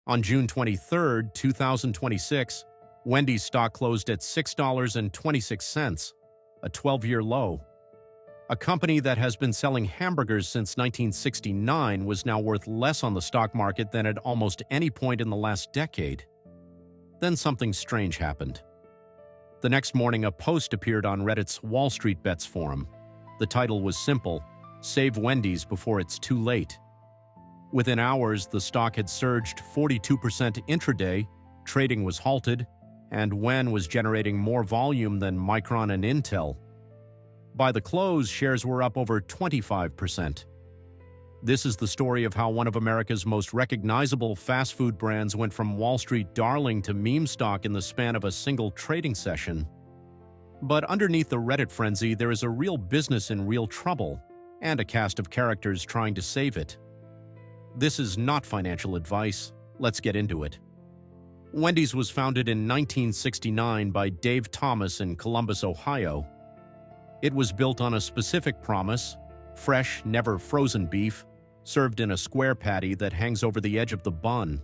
On June 23, 2026, Wendy's stock closed at $6.26, a 12-year low. A company that has been selling hamburgers since 1969 was now worth less on the stock market than at almost any point in the last decade. Then something strange happened. The next morning, a post appeared on Reddit's WallStreetBets forum. The title was simple: "Save Wendy's before it's too late." Within hours, the stock had surged 42% intraday, trading was halted, and WEN was generating more volume than Micron and Intel. By the close, shares were up over 25%. This is the story of how one of America's most recognizable fast food brands went from Wall Street darling to meme stock in the span of a single trading session. But underneath the Reddit frenzy, there is a real business in real trouble, and a cast of characters trying to save it. This is not financial advice. Let's get into it. Wendy's was founded in 1969 by Dave Thomas in Columbus, Ohio. It was built on a specific promise: fresh, never frozen beef, served in a square patty that hangs over the edge of the bun.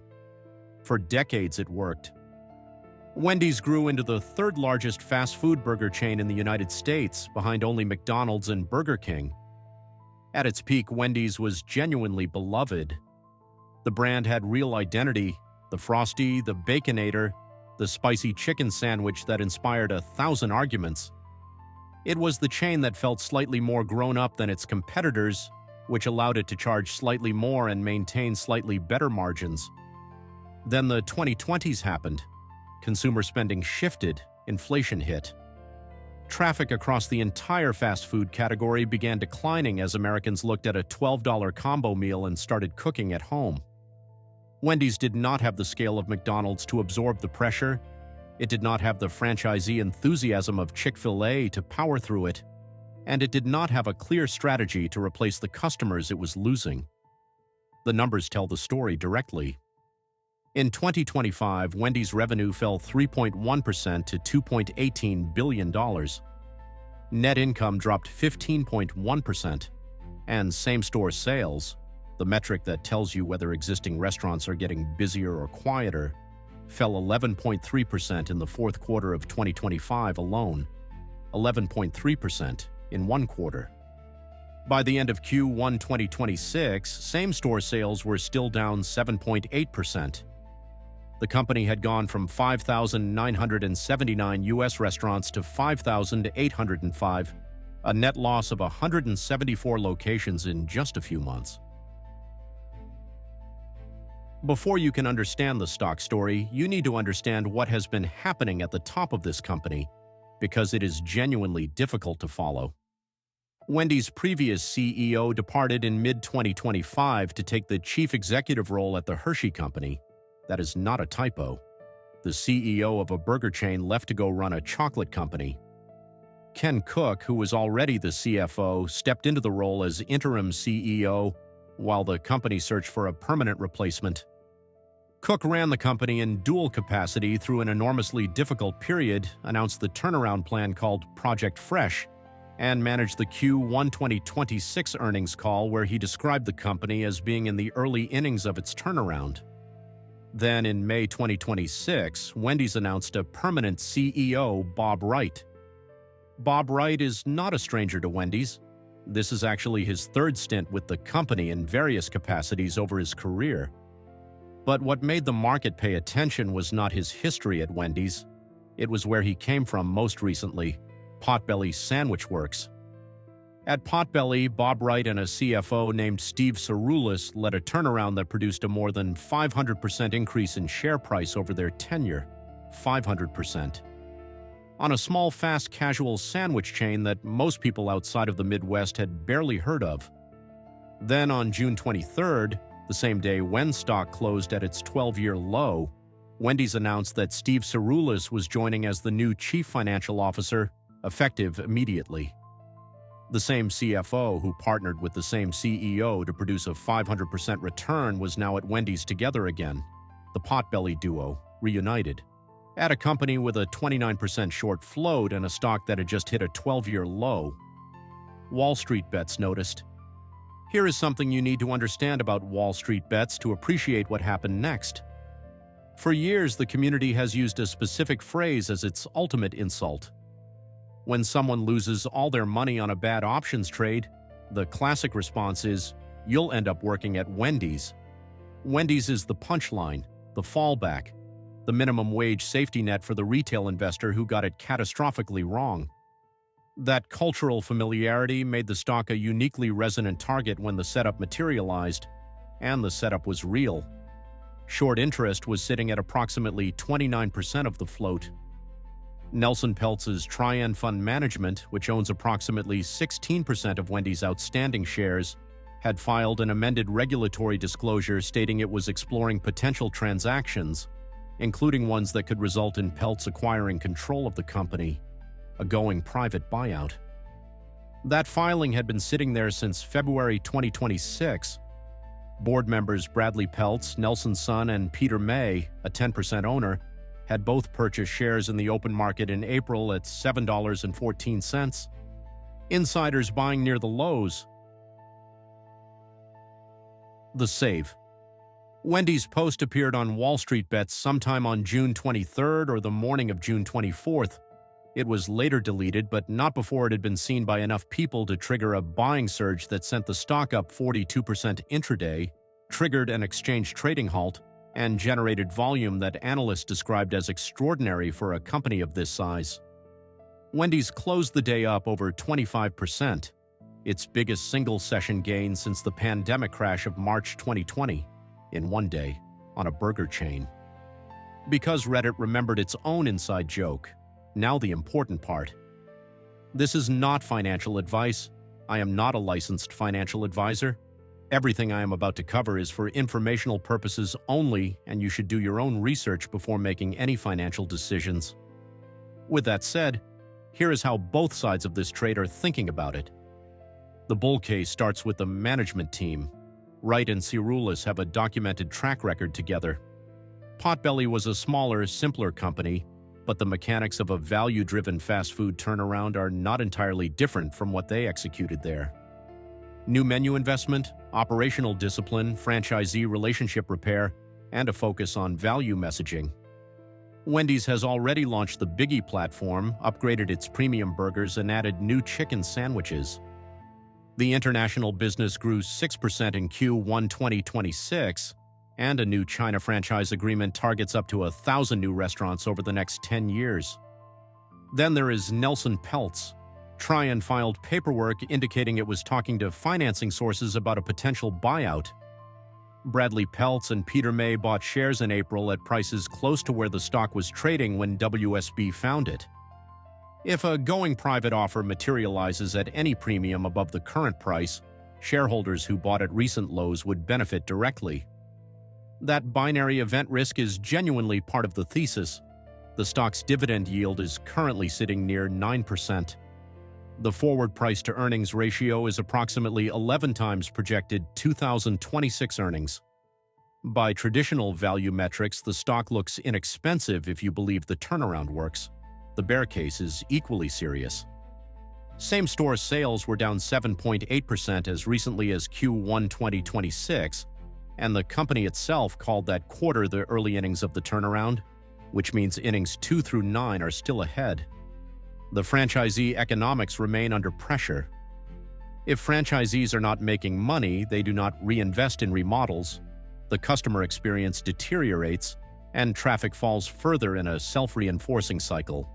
For decades it worked. Wendy's grew into the third largest fast food burger chain in the United States, behind only McDonald's and Burger King. At its peak, Wendy's was genuinely beloved. The brand had real identity: the Frosty, the Baconator, the spicy chicken sandwich that inspired 1,000 arguments. It was the chain that felt slightly more grown-up than its competitors, which allowed it to charge slightly more and maintain slightly better margins. Then the 2020s happened. Consumer spending shifted, inflation hit. Traffic across the entire fast food category began declining as Americans looked at a $12 combo meal and started cooking at home. Wendy's did not have the scale of McDonald's to absorb the pressure. It did not have the franchisee enthusiasm of Chick-fil-A to power through it. And it did not have a clear strategy to replace the customers it was losing. The numbers tell the story directly. In 2025, Wendy's revenue fell 3.1% to $2.18 billion. Net income dropped 15.1%, and same-store sales, the metric that tells you whether existing restaurants are getting busier or quieter, fell 11.3% in the fourth quarter of 2025 alone, 11.3% in one quarter. By the end of Q1 2026, same-store sales were still down 7.8%. The company had gone from 5,979 U.S. restaurants to 5,805, a net loss of 174 locations in just a few months. Before you can understand the stock story, you need to understand what has been happening at the top of this company, because it is genuinely difficult to follow. Wendy's previous CEO departed in mid-2025 to take the chief executive role at the Hershey Company. That is not a typo. The CEO of a burger chain left to go run a chocolate company. Ken Cook, who was already the CFO, stepped into the role as interim CEO while the company searched for a permanent replacement. Cook ran the company in dual capacity through an enormously difficult period, announced the turnaround plan called Project Fresh, and managed the Q1 2026 earnings call where he described the company as being in the early innings of its turnaround. Then, in May 2026, Wendy's announced a permanent CEO, Bob Wright. Bob Wright is not a stranger to Wendy's. This is actually his third stint with the company in various capacities over his career. But what made the market pay attention was not his history at Wendy's. It was where he came from most recently, Potbelly Sandwich Works. At Potbelly, Bob Wright and a CFO named Steve Cirulis led a turnaround that produced a more than 500% increase in share price over their tenure. 500%. On a small fast casual sandwich chain that most people outside of the Midwest had barely heard of. Then on June 23rd, the same day WEN stock closed at its 12-year low, Wendy's announced that Steve Cirulis was joining as the new chief financial officer, effective immediately. The same CFO who partnered with the same CEO to produce a 500% return was now at Wendy's together again, the Potbelly duo, reunited, at a company with a 29% short float and a stock that had just hit a 12-year low. WallStreetBets noticed. Here is something you need to understand about WallStreetBets to appreciate what happened next. For years, the community has used a specific phrase as its ultimate insult. When someone loses all their money on a bad options trade, the classic response is, "You'll end up working at Wendy's." Wendy's is the punchline, the fallback, the minimum wage safety net for the retail investor who got it catastrophically wrong. That cultural familiarity made the stock a uniquely resonant target when the setup materialized, and the setup was real. Short interest was sitting at approximately 29% of the float. Nelson Peltz's Trian Fund Management, which owns approximately 16% of Wendy's outstanding shares, had filed an amended regulatory disclosure stating it was exploring potential transactions, including ones that could result in Peltz acquiring control of the company, a going private buyout. That filing had been sitting there since February 2026. Board members Bradley Peltz, Nelson's son, and Peter May, a 10% owner, had both purchased shares in the open market in April at $7.14. Insiders buying near the lows. The save. Wendy's post appeared on WallStreetBets sometime on June 23rd or the morning of June 24th. It was later deleted, but not before it had been seen by enough people to trigger a buying surge that sent the stock up 42% intraday, triggered an exchange trading halt, and generated volume that analysts described as extraordinary for a company of this size. Wendy's closed the day up over 25%, its biggest single-session gain since the pandemic crash of March 2020, in one day, on a burger chain. Because Reddit remembered its own inside joke, now the important part. This is not financial advice. I am not a licensed financial advisor. Everything I am about to cover is for informational purposes only, and you should do your own research before making any financial decisions. With that said, here is how both sides of this trade are thinking about it. The bull case starts with the management team. Wright and Cirulis have a documented track record together. Potbelly was a smaller, simpler company, but the mechanics of a value-driven fast food turnaround are not entirely different from what they executed there. New menu investment, operational discipline, franchisee relationship repair, and a focus on value messaging. Wendy's has already launched the Biggie platform, upgraded its premium burgers, and added new chicken sandwiches. The international business grew 6% in Q1 2026, and a new China franchise agreement targets up to 1,000 new restaurants over the next 10 years. Then there is Nelson Peltz. Trian filed paperwork indicating it was talking to financing sources about a potential buyout. Bradley Peltz and Peter May bought shares in April at prices close to where the stock was trading when WSB found it. If a going private offer materializes at any premium above the current price, shareholders who bought at recent lows would benefit directly. That binary event risk is genuinely part of the thesis. The stock's dividend yield is currently sitting near 9%. The forward price-to-earnings ratio is approximately 11 times projected 2026 earnings. By traditional value metrics, the stock looks inexpensive if you believe the turnaround works. The bear case is equally serious. Same-store sales were down 7.8% as recently as Q1 2026, and the company itself called that quarter the early innings of the turnaround, which means innings 2 through 9 are still ahead. The franchisee economics remain under pressure. If franchisees are not making money, they do not reinvest in remodels, the customer experience deteriorates, and traffic falls further in a self-reinforcing cycle.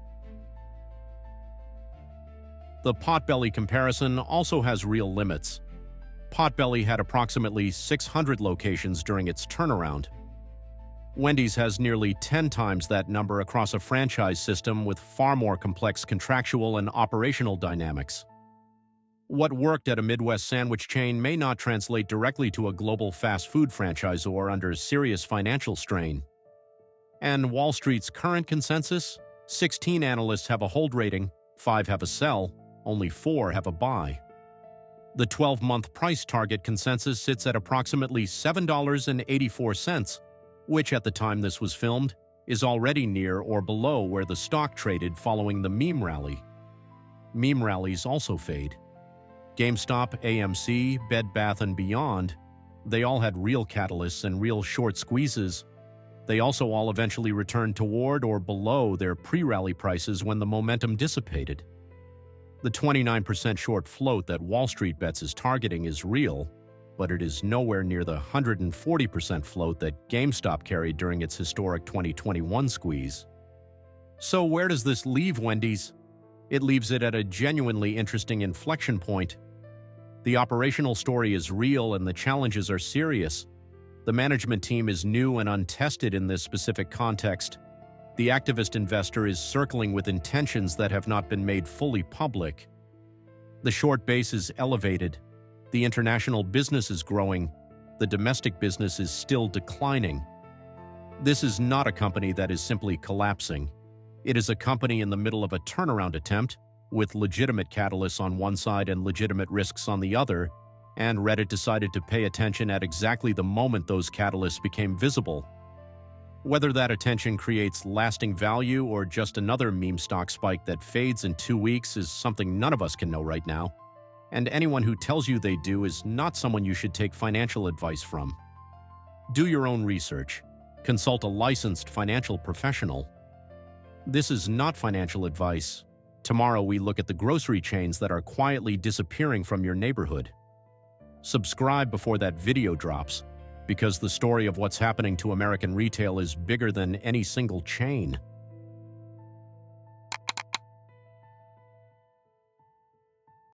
The Potbelly comparison also has real limits. Potbelly had approximately 600 locations during its turnaround. Wendy's has nearly 10 times that number across a franchise system with far more complex contractual and operational dynamics. What worked at a Midwest sandwich chain may not translate directly to a global fast food franchisor under serious financial strain. And Wall Street's current consensus? 16 analysts have a hold rating, 5 have a sell, only 4 have a buy. The 12-month price target consensus sits at approximately $7.84, which at the time this was filmed, is already near or below where the stock traded following the meme rally. Meme rallies also fade. GameStop, AMC, Bed Bath & Beyond, they all had real catalysts and real short squeezes. They also all eventually returned toward or below their pre-rally prices when the momentum dissipated. The 29% short float that WallStreetBets is targeting is real, but it is nowhere near the 140% float that GameStop carried during its historic 2021 squeeze. So where does this leave Wendy's? It leaves it at a genuinely interesting inflection point. The operational story is real and the challenges are serious. The management team is new and untested in this specific context. The activist investor is circling with intentions that have not been made fully public. The short base is elevated. The international business is growing. The domestic business is still declining. This is not a company that is simply collapsing. It is a company in the middle of a turnaround attempt, with legitimate catalysts on one side and legitimate risks on the other, and Reddit decided to pay attention at exactly the moment those catalysts became visible. Whether that attention creates lasting value or just another meme stock spike that fades in 2 weeks is something none of us can know right now, and anyone who tells you they do is not someone you should take financial advice from. Do your own research. Consult a licensed financial professional. This is not financial advice. Tomorrow we look at the grocery chains that are quietly disappearing from your neighborhood. Subscribe before that video drops, because the story of what's happening to American retail is bigger than any single chain.